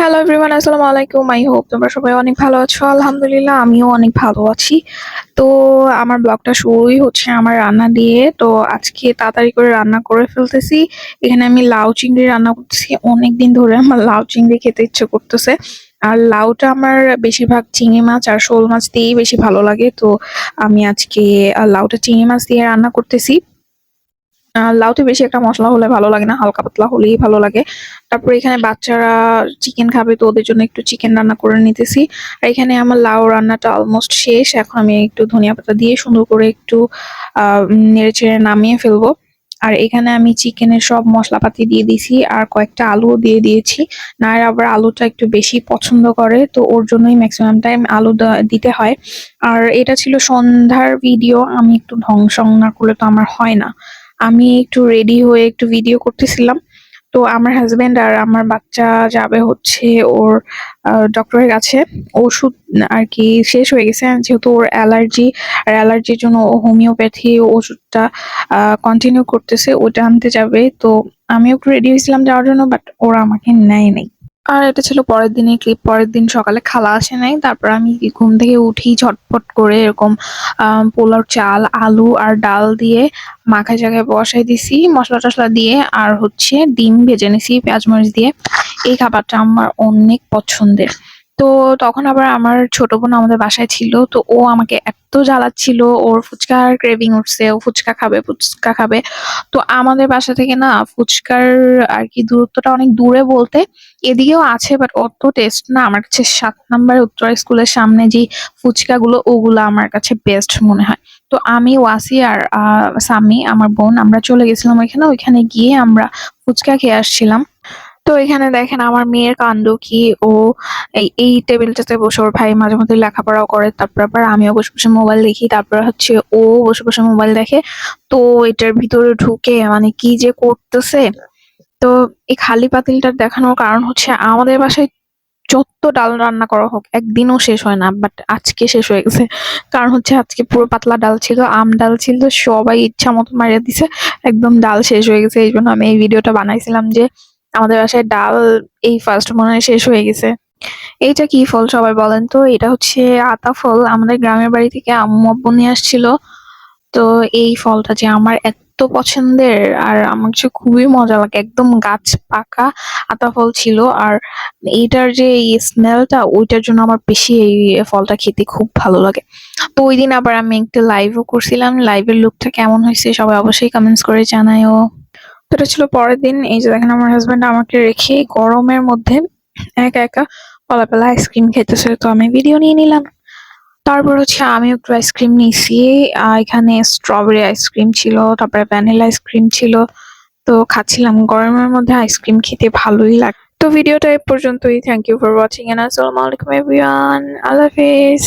Hello everyone, আসসালামু আলাইকুম। I hope তোমরা সবাই অনেক ভালো আছো। আলহামদুলিল্লাহ আমিও অনেক ভালো আছি। তো আমার ব্লগটা শুরুই হচ্ছে আমার রান্না দিয়ে। তো আজকে তাড়াতাড়ি করে রান্না করে ফেলতেছি। এখানে আমি লাউ চিংড়ি রান্না করতেছি। অনেকদিন ধরে আমার লাউ চিংড়ি খেতে ইচ্ছে করতেছে। আর লাউটা আমার বেশিরভাগ চিংড়ি মাছ আর শোল মাছ দিয়েই বেশি ভালো লাগে। তো আমি আজকে লাউটা চিংড়ি মাছ দিয়ে রান্না করতেছি। লাউতে বেশি একটা মসলা হলে ভালো লাগে না, হালকা পাতলা হলেই ভালো লাগে। তারপর এখানে বাচ্চারা চিকেন খাবে, তো ওদের জন্য একটু চিকেন রান্না করে নিতেছি। আর এখানে আমার লাউ রান্নাটা অলমোস্ট শেষ। এখন আমি একটু ধনিয়া পাতা দিয়ে সুন্দর করে একটু নেড়ে চেড়ে নামিয়ে ফেলবো। আর এখানে আমি চিকেনের সব মশলাপাতি দিয়ে দিয়েছি আর কয়েকটা আলুও দিয়ে দিয়েছি। নায়রা আবার আলুটা একটু বেশি পছন্দ করে, তো ওর জন্যই ম্যাক্সিমাম টাইম আলু দিতে হয়। আর এটা ছিল সন্ধ্যার ভিডিও। আমি একটু ঢং সং না করলে তো আমার হয় না। আমি একটু রেডি হয়ে একটু ভিডিও করতেছিলাম। তো আমার হাজবেন্ড আর আমার বাচ্চা যাবে হচ্ছে ওর ডক্টরের কাছে। ওষুধ আর কি শেষ হয়ে গেছে, যেহেতু ওর অ্যালার্জি, আর অ্যালার্জির জন্য ও হোমিওপ্যাথি ওষুধটা কন্টিনিউ করতেছে, ওটা আনতে যাবে। তো আমিও একটু রেডি হয়েছিলাম যাওয়ার জন্য, বাট ওরা আমাকে নেয় নাই। আর এটা ছিল পরের দিনের ক্লিপ। পরের দিন সকালে খালা আসে নাই, তারপর আমি ঘুম থেকে উঠি ঝটপট করে এরকম পোলাও চাল, আলু আর ডাল দিয়ে মাখায় জায়গায় বসাই দিছি মশলা টশলা দিয়ে, আর হচ্ছে ডিম ভেজে নিছি পেঁয়াজ মরিচ দিয়ে। এই খাবারটা আমার অনেক পছন্দের। তো তখন আবার আমার ছোট বোন আমাদের বাসায় ছিল, তো ও আমাকে এত জ্বালাচ্ছিল, ওর ফুচকার ক্রেভিং উঠছে, ও ফুচকা খাবে ফুচকা খাবে। তো আমাদের বাসা থেকে না ফুচকার আর কি দূরত্বটা অনেক দূরে বলতে, এদিকেও আছে বাট অত টেস্ট না। আমার কাছে 7 নম্বর উত্তরা স্কুলের সামনে যে ফুচকাগুলো, ওগুলো আমার কাছে বেস্ট মনে হয়। তো আমি, ওয়াসি আর সামি আমার বোন, আমরা চলে গেছিলাম ওইখানে। ওইখানে গিয়ে আমরা ফুচকা খেয়ে আসছিলাম। তো এখানে দেখেন আমার মেয়ের কাণ্ড কি। ও এই টেবিলটাতে বসে ওর ভাই মাঝে মধ্যে লেখাপড়াও করে, তারপর আবার আমিও বসে বসে মোবাইল দেখি, তারপর হচ্ছে ও বসে বসে মোবাইল দেখে। তো এটার ভিতরে ঢুকে মানে কি যে করতেছে। তো এই খালি পাতিলটা দেখানোর কারণ হচ্ছে আমাদের বাসায় যত ডাল রান্না করা হোক একদিনও শেষ হয় না, বাট আজকে শেষ হয়ে গেছে। কারণ হচ্ছে আজকে পুরো পাতলা ডাল ছিল, আম ডাল ছিল, সবাই ইচ্ছা মতো মারিয়ে দিছে, একদম ডাল শেষ হয়ে গেছে। এই জন্য আমি এই ভিডিওটা বানাইছিলাম যে আমাদের বাসায় ডাল এই ফার্স্ট মনে হয় শেষ হয়ে গেছে। এইটা কি ফল সবাই বলেন তো? এটা হচ্ছে আতা ফল। আমাদের গ্রামের বাড়ি থেকে আম্মু আব্বু নিয়ে আসছিল। তো এই ফলটা যে আমার এত পছন্দের, আর আমার কাছে খুবই মজা লাগে। একদম গাছ পাকা আতা ফল ছিল। আর এইটার যে স্মেলটা, ওইটার জন্য আমার বেশি এই ফলটা খেতে খুব ভালো লাগে। তো ওই দিন আবার আমি একটা লাইভও করছিলাম। লাইভের লুকটা কেমন হয়েছে সবাই অবশ্যই কমেন্টস করে জানায়ও। তো এটা ছিল পরের দিন। এই যে দেখেন আমার হাজবেন্ড আমাকে রেখে গরমের মধ্যে একা একা কলাপালা আইসক্রিম খেতেছে, তো আমি ভিডিও নিয়ে নিলাম। তারপর হচ্ছে আমি একটু আইসক্রিম নিছি। এখানে স্ট্রবেরি আইসক্রিম ছিল, তারপরে ভ্যানিলা আইসক্রিম ছিল। তো খাচ্ছিলাম। গরমের মধ্যে আইসক্রিম খেতে ভালোই লাগে। তো ভিডিওটা এই পর্যন্তই। Thank you for watching and আসসালামু আলাইকুম এভরিওয়ান। আল্লাহ হাফেজ।